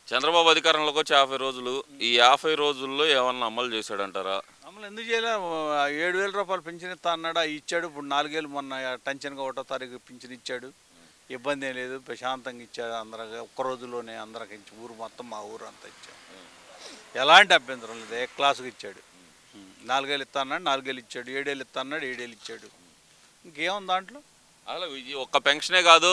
చంద్రబాబు అధికారంలోకి వచ్చి 50 రోజులు. ఈ 50 రోజుల్లో ఏమన్నా అమలు చేశాడంటారా? అమలు ఎందుకు చేయలే? 7,000 రూపాయలు పింఛన్ ఇస్తా అన్నాడు, అవి ఇచ్చాడు. ఇప్పుడు 4 ఏళ్ళు మొన్న టెన్షన్గా 1వ తారీఖు పింఛన్ ఇచ్చాడు. ఇబ్బంది ఏం లేదు, ప్రశాంతంగా ఇచ్చాడు. అందరికి ఒక్క రోజులోనే అందరికి ఇచ్చి ఊరు మొత్తం మా ఊరు అంతా ఇచ్చాడు. ఎలాంటి అభ్యంతరం లేదు, ఏ క్లాసుకి ఇచ్చాడు. 4 ఏళ్ళు ఇస్తా అన్నాడు, 4 ఏళ్ళు ఇచ్చాడు. 7 ఏళ్ళు ఇస్తా అన్నాడు, 7 ఏళ్ళు ఇచ్చాడు. ఇంకేముంది దాంట్లో? అలా ఇది ఒక్క పెన్షనే కాదు,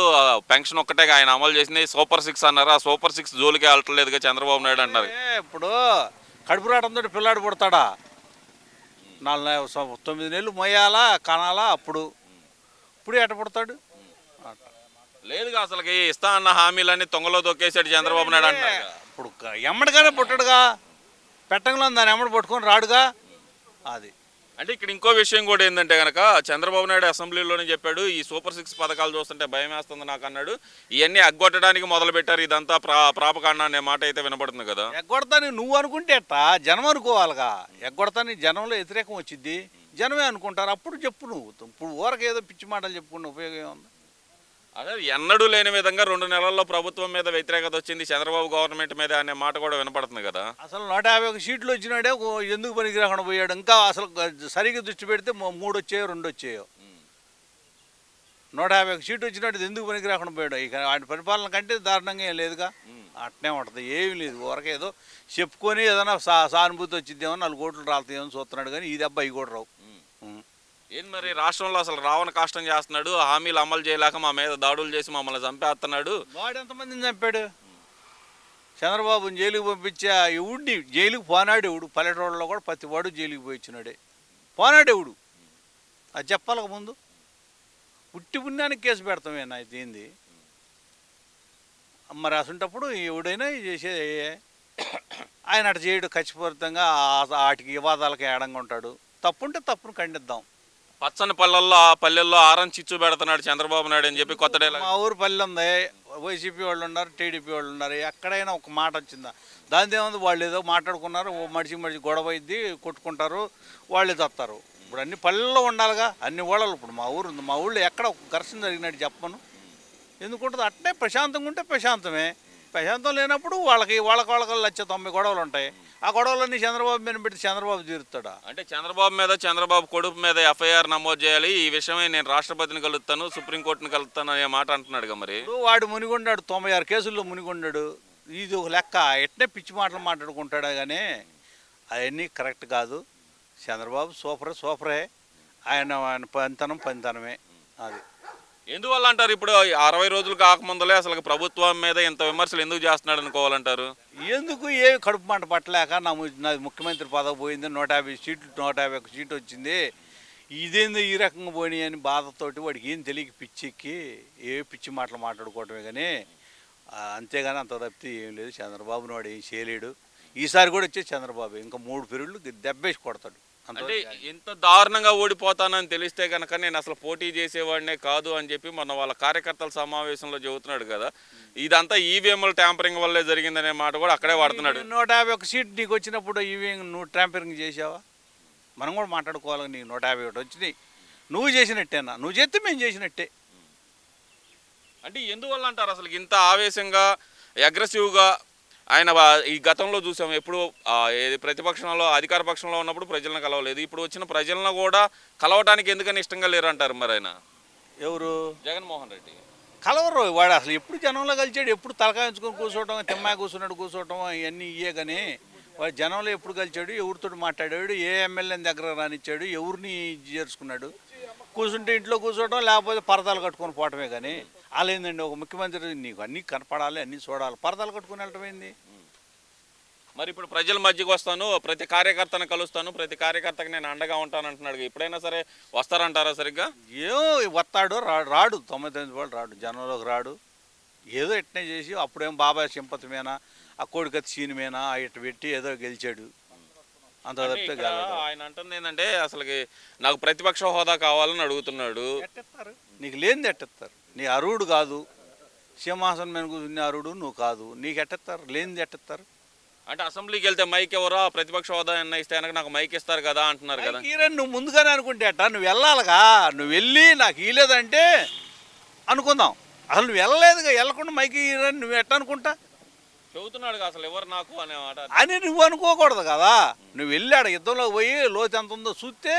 పెన్షన్ ఒక్కటే ఆయన అమలు చేసింది. సూపర్ 6 అన్నారు, ఆ సూపర్ 6 జోలికే వెళ్ళట్లేదుగా చంద్రబాబు నాయుడు అంటారు. ఇప్పుడు కడుపు రావడంతో పిల్లాడు పుడతాడా? 9 నెలలు మొయ్యాలా, కనాలా? అప్పుడు ఎట్ట పుడతాడు? లేదుగా అసలుకి ఇస్తా అన్న హామీలన్నీ తొంగలో తొక్కేసాడు చంద్రబాబు నాయుడు అంటారు. ఇప్పుడు ఎమ్మడిగానే పుట్టాడుగా, పెట్టంలో దాన్ని ఎమ్మడి పట్టుకొని రాడుగా. అది అంటే ఇక్కడ ఇంకో విషయం కూడా ఏంటంటే కనుక చంద్రబాబు నాయుడు అసెంబ్లీలోనే చెప్పాడు, ఈ సూపర్ 6 పథకాలు చూస్తుంటే భయం వేస్తుంది నాకు అన్నాడు. ఇవన్నీ ఎగ్గొట్టడానికి మొదలు పెట్టారు, ఇదంతా ప్రాపకాండ అనే మాట అయితే వినపడుతుంది కదా. ఎగ్గొడతాని నువ్వు అనుకుంటే ఎట్టా? జనం అనుకోవాలిగా. ఎగ్గొడతాని జనంలో వ్యతిరేకం వచ్చింది, జనమే అనుకుంటారు. అప్పుడు చెప్పు నువ్వు. ఇప్పుడు ఊరకేదో పిచ్చి మాటలు చెప్పుకున్న ఉపయోగం ఏముంది? అదే ఎన్నడూ లేని విధంగా 2 నెలల్లో ప్రభుత్వం మీద వ్యతిరేకత వచ్చింది, చంద్రబాబు గవర్నమెంట్ మీద అనే మాట కూడా వినపడుతుంది కదా. అసలు 151 సీట్లు వచ్చినాడే ఎందుకు పనికి రాకుండా పోయాడు? ఇంకా అసలు సరిగ్గా దృష్టి పెడితే 3 వచ్చాయో 2 వచ్చాయో. 151 సీట్లు వచ్చినట్టు ఎందుకు పనికి రాకుండా పోయాడు? ఇక ఆయన పరిపాలన కంటే దారుణంగా ఏం లేదుగా. అట్నే ఉంటుంది, ఏమీ లేదు. ఊరకేదో చెప్పుకొని ఏదైనా సానుభూతి వచ్చిద్దేమో, 4 కోట్లు రాలుతాయేమో చూస్తున్నాడు. కానీ ఈ దెబ్బ అవి కూడా రావు. ఏంది మరి రాష్ట్రంలో అసలు రావణ కాష్టం చేస్తున్నాడు, హామీలు అమలు చేయలేక మా మీద దాడులు చేసి మమ్మల్ని చంపేస్తున్నాడు. వాడు ఎంతమందిని చంపాడు? చంద్రబాబుని జైలుకి పంపించా ఎవడిని జైలుకి పోనాడు ఎవడు? పల్లెటూళ్ళలో కూడా ప్రతి వాడు జైలుకి పోయిచ్చినాడే. పోనాడు ఎవడు? అది చెప్పాలక ముందు. ఉట్టి పుణ్యానికి కేసు పెడతామేనా ఇదేంది? మరి అసంటప్పుడు ఎవడైనా చేసే ఆయన అటు చేయడు ఖచ్చితంగా. వాటికి వివాదాలకు ఏడంగా ఉంటాడు. తప్పుంటే తప్పును ఖండిద్దాం. పచ్చని పల్లెల్లో ఆరం చిచ్చు పెడుతున్నాడు చంద్రబాబు నాయుడు అని చెప్పి కొత్త డైలాగ్. మా ఊరు పల్లె ఉంది, వైసీపీ వాళ్ళు ఉన్నారు, టీడీపీ వాళ్ళు ఉన్నారు. ఎక్కడైనా ఒక మాట వచ్చిందా? దాని ఏముంది? వాళ్ళు ఏదో మాట్లాడుకున్నారు, మడిచి గొడవ అయింది, కొట్టుకుంటారు, వాళ్ళే చస్తారు. ఇప్పుడు అన్ని పల్లెల్లో ఉండాలిగా, అన్ని ఊళ్ళలో. ఇప్పుడు మా ఊరు ఉంది, మా ఊళ్ళో ఎక్కడ ఒక ఘర్షణ జరిగినట్టు చెప్పను. ఎందుకుంటుంది? అట్టే ప్రశాంతంగా ఉంటే ప్రశాంతమే. ప్రశాంతం లేనప్పుడు వాళ్ళకి 90 గొడవలు ఉంటాయి. ఆ గొడవలన్నీ చంద్రబాబు మీద పెడితే చంద్రబాబు తీరుతాడా? అంటే చంద్రబాబు కొడుకు మీద ఎఫ్ఐఆర్ నమోదు చేయాలి, ఈ విషయమై నేను రాష్ట్రపతిని కలుస్తాను, సుప్రీంకోర్టుని కలుస్తాను అనే మాట అంటున్నాడు మరి. వాడు మునిగొండాడు, 96 కేసుల్లో మునిగొండాడు. ఇది ఒక లెక్క. ఎట్నే పిచ్చి మాటలు మాట్లాడుకుంటాడా? కానీ అవన్నీ కరెక్ట్ కాదు. చంద్రబాబు సూపరే. ఆయన పనితనమే అది. ఎందువల్ల అంటారు? ఇప్పుడు 60 రోజులు కాకముందలే అసలు ప్రభుత్వం మీద ఇంత విమర్శలు ఎందుకు చేస్తున్నాడు అనుకోవాలంటారు? ఎందుకు ఏమి కడుపు మంట పట్టలేక నాది ముఖ్యమంత్రి పదవి పోయింది, 151 సీట్లు వచ్చింది, ఇదేందో ఈ రకంగా పోయినాయి అని బాధతోటి వాడికి ఏం తెలియక పిచ్చెక్కి పిచ్చి మాటలు మాట్లాడుకోవటమే. కానీ అంతేగాని అంత తప్పితే ఏం లేదు. చంద్రబాబు నాయుడు ఏం చేయలేడు. ఈసారి కూడా వచ్చే చంద్రబాబు ఇంకా 3 పెరుగులు దెబ్బేసి కొడతాడు. అంటే ఇంత దారుణంగా ఓడిపోతానని తెలిస్తే కనుక నేను అసలు పోటీ చేసేవాడినే కాదు అని చెప్పి మొన్న వాళ్ళ కార్యకర్తల సమావేశంలో చెబుతున్నాడు కదా. ఇదంతా ఈవీఎంల ట్యాంపరింగ్ వల్లే జరిగిందనే మాట కూడా అక్కడే వాడుతున్నాడు. 151 సీట్ నీకు వచ్చినప్పుడు ఈవీఎం నువ్వు ట్యాంపరింగ్ చేసావా? మనం కూడా మాట్లాడుకోవాలి. నీకు 151 వచ్చినాయి, నువ్వు చేసినట్టేనా? నువ్వు చేస్తే మేము చేసినట్టే. అంటే ఎందువల్ల అంటారు అసలు ఇంత ఆవేశంగా అగ్రెసివ్గా? ఆయన ఈ గతంలో చూసాం, ఎప్పుడు ప్రతిపక్షంలో అధికార పక్షంలో ఉన్నప్పుడు ప్రజలను కలవలేదు, ఇప్పుడు వచ్చిన ప్రజలను కూడా కలవటానికి ఎందుకని ఇష్టంగా లేరు అంటారు మరి ఆయన. ఎవరు? జగన్మోహన్ రెడ్డి. కలవరు. వాడు అసలు ఎప్పుడు జనంలో కలిచాడు? ఎప్పుడు తలకాయించుకొని కూర్చోవటం, తిమ్మాయి కూర్చోవటం ఇవన్నీ ఇయ్యే. కానీ వాడు జనంలో ఎప్పుడు కలిచాడు? ఎవరితో మాట్లాడాడు? ఏ ఎమ్మెల్యేని దగ్గర రానిచ్చాడు? ఎవరిని చేర్చుకున్నాడు? కూర్చుంటే ఇంట్లో కూర్చోవటం, లేకపోతే పరదాలు కట్టుకొని పోవటమే. కానీ వాళ్ళేందండి, ఒక ముఖ్యమంత్రి నీకు అన్నీ కనపడాలి, అన్నీ చూడాలి, పరదాలు కట్టుకుని వెళ్ళటం ఏంది? మరి ఇప్పుడు ప్రజల మధ్యకి వస్తాను, ప్రతి కార్యకర్తను కలుస్తాను, ప్రతి కార్యకర్తకి నేను అండగా ఉంటాను అంటున్నాడు. ఇప్పుడైనా సరే వస్తారంటారా? సరిగ్గా ఏమో వస్తాడు, రాడు. 99 వాళ్ళు రాడు, జనంలోకి రాడు. ఏదో ఎట్నే చేసి అప్పుడేం బాబాయ్ సింపతి మీద, ఆ కోడికత్తి సీని మీద ఇటు పెట్టి ఏదో గెలిచాడు. అంత తప్పితే ఆయన అంటుంది ఏంటంటే అసలుకి నాకు ప్రతిపక్ష హోదా కావాలని అడుగుతున్నాడు. ఎట్టెత్తారు? నీకు లేనిది ఎట్టెత్తారు? నీ అరువుడు కాదు, సింహాసనం మీద కూర్చుని అరువుడు నువ్వు కాదు, నీకు ఎట్టెత్తారు? లేనిది ఎట్టెత్తారు? అంటే అసెంబ్లీకి వెళ్తే మైక్ ఎవరో ప్రతిపక్ష హోదా అన్న ఇస్తే నాకు మైక్ ఇస్తారు కదా అంటున్నారు కదా. నువ్వు ముందుగానే అనుకుంటే అట్ట నువ్వు వెళ్ళాలిగా. నువ్వు వెళ్ళి నాకు ఇలేదంటే అనుకుందాం. అసలు నువ్వు వెళ్ళలేదుగా, వెళ్ళకుండా మైక్ నువ్వు ఎట్ట అనుకుంటా? చెబుతున్నాడు అసలు ఎవరు నాకు అనే మాట. అని నువ్వు అనుకోకూడదు కదా. నువ్వు వెళ్ళాడు యుద్ధంలో పోయి లోతు ఎంత ఉందో చూస్తే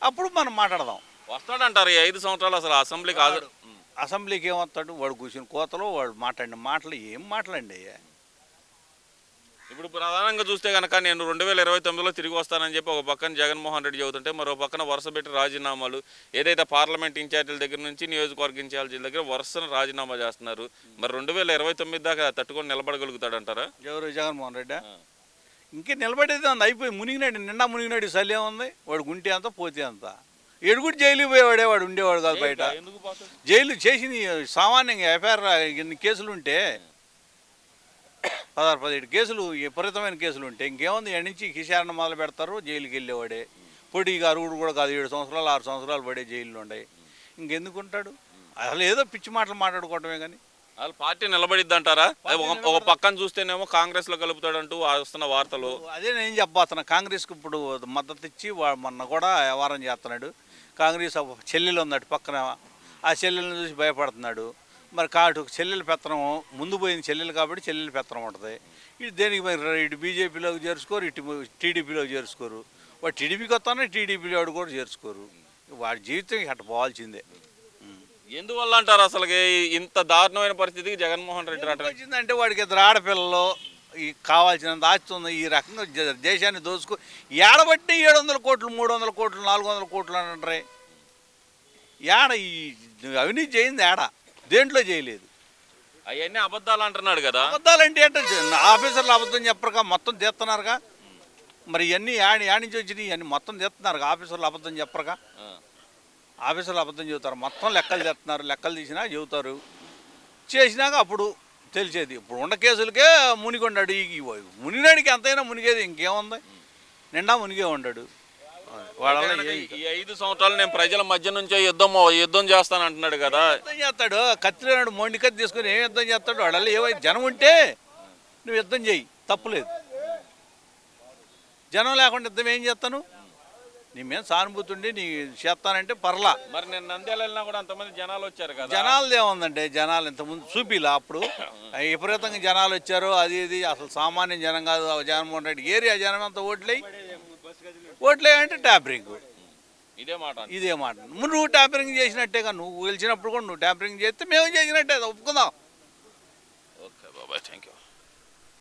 అప్పుడు మనం మాట్లాడదాం. వస్తాడంటారు ఈ 5 సంవత్సరాలు అసలు అసెంబ్లీకి హాజరు. అసెంబ్లీకి ఏమొస్తాడు? వాడు కూర్చుని కోతలో వాడు మాట్లాడిన మాటలు ఏం మాట్లాడండి. ఇప్పుడు ప్రధానంగా చూస్తే కనుక నేను 2029లో తిరిగి వస్తానని చెప్పి ఒక పక్కన జగన్మోహన్ రెడ్డి చెబుతుంటే మరో పక్కన వరుస పెట్టి రాజీనామాలు, ఏదైతే పార్లమెంట్ ఇన్ఛార్జీల దగ్గర నుంచి నియోజకవర్గ ఇన్ఛార్జీల దగ్గర వరుసను రాజీనామా చేస్తున్నారు. మరి 2029 దాకా తట్టుకొని నిలబడగలుగుతాడంటారా? ఎవరు? జగన్మోహన్ రెడ్డి ఇంకే నిలబడేది ఉంది. అయిపోయి మునిగినాడు, నిండా మునిగినాడు. సల్యం ఉంది. వాడు గుంటే అంత పోతే అంత. ఎడుగుడు జైలుకి పోయేవాడే, వాడు ఉండేవాడు కాదు బయట. జైలు చేసింది సామాన్యంగా ఎఫ్ఐఆర్ ఇన్ని కేసులు ఉంటే 16-17 కేసులు, విపరీతమైన కేసులు ఉంటే ఇంకేముంది? ఎక్కడి నుంచి కిశారణ మొదలు పెడతారు, జైలుకి వెళ్ళేవాడే. పొడిగా అరుగుడు కూడా కాదు, 7 సంవత్సరాలు 6 సంవత్సరాలు పడే జైల్లో ఉండే. ఇంకెందుకుంటాడు? అసలు ఏదో పిచ్చి మాటలు మాట్లాడుకోవటమే కానీ. అసలు పార్టీ నిలబడిద్ది అంటారా? ఒక పక్కన చూస్తేనేమో కాంగ్రెస్లో కలుపుతాడంటూ వస్తున్న వార్తలు. అదే నేను చెప్పబోతున్నా. కాంగ్రెస్కి ఇప్పుడు మద్దతు ఇచ్చి మొన్న కూడా వ్యవహారం చేస్తున్నాడు. కాంగ్రెస్ చెల్లెలు ఉందట పక్కన, ఆ చెల్లెలను చూసి భయపడుతున్నాడు. మరి కాటు చెల్లెల పెత్తనం ముందు పోయింది చెల్లెలు కాబట్టి చెల్లెల పెత్తనం ఉంటుంది. ఇటు దేనికి మరి ఇటు బీజేపీలోకి చేర్చుకోరు, ఇటు టీడీపీలోకి చేర్చుకోరు. వాడు టీడీపీకి వస్తానే టీడీపీలో వాడు కూడా చేర్చుకోరు. వాడి జీవితం అట్ట పోవాల్సిందే. ఎందువల్ల అంటారు అసలు ఇంత దారుణమైన పరిస్థితికి జగన్మోహన్ రెడ్డి రావడం? వచ్చిందంటే వాడికి 2 ఆడపిల్లలు, ఈ కావాల్సినంత ఆస్తి ఉంది. ఈ రకంగా దేశాన్ని దోచుకో ఏడబట్టి 700 కోట్లు 300 కోట్లు 400 కోట్లు అని అంటారే. ఏడ ఈ అవినీతి చేయింది? ఏడ దేంట్లో చేయలేదు. అవన్నీ అబద్ధాలు అంటున్నాడు కదా. అబద్ధాలంటే ఏంటో ఆఫీసర్లు అబద్ధం చెప్పరుగా, మొత్తం తీస్తున్నారుగా. మరి ఇవన్నీ యాడ్ నుంచి వచ్చినాయి, ఇవన్నీ మొత్తం తీస్తున్నారు. ఆఫీసర్లు అబద్ధం చెప్పరుగా. ఆఫీసర్లు అబద్ధం చెబుతారు, మొత్తం లెక్కలు తెస్తున్నారు. లెక్కలు తీసినా చెబుతారు, చేసినాక అప్పుడు తెలిసేది. ఇప్పుడు ఉన్న కేసులకే మునిగొండాడు. ఈ మునినాడికి ఎంతైనా మునిగేది ఇంకేముంది? నిండా మునిగే ఉన్నాడు. వాళ్ళ ఈ 5 సంవత్సరాలు నేను ప్రజల మధ్య నుంచే యుద్ధం చేస్తాను అంటున్నాడు కదా. యుద్ధం చేస్తాడు. కత్తిలేనాడు, మొండి కత్తి తీసుకుని ఏం యుద్ధం చేస్తాడు? వాళ్ళ ఏవైతే జనం ఉంటే నువ్వు యుద్ధం చేయి, తప్పులేదు. జనం లేకుండా యుద్ధం ఏం చేస్తాను? నీ మీద సానుభూతి ఉండి నీ చేస్తానంటే పర్లా. మరి నేను నంద్యాల వెళ్ళినా కూడా అంతమంది జనాలు వచ్చారు కదా. జనాలు ఏముందంటే జనాలు ఇంతకుముందు చూపిలా. అప్పుడు విపరీతంగా జనాలు వచ్చారు. అది ఇది అసలు సామాన్య జనం కాదు. జగన్మోహన్ రెడ్డి ఏరియా జనం అంతా ఓట్లే అంటే ట్యాపరింగ్. ఇదే మాట నువ్వు ట్యాపరింగ్ చేసినట్టేగా. నువ్వు గెలిచినప్పుడు కూడా నువ్వు ట్యాపరింగ్ చేస్తే మేము చేసినట్టే ఒప్పుకుందాం. ఓకే బాబాయ్, థ్యాంక్ యూ.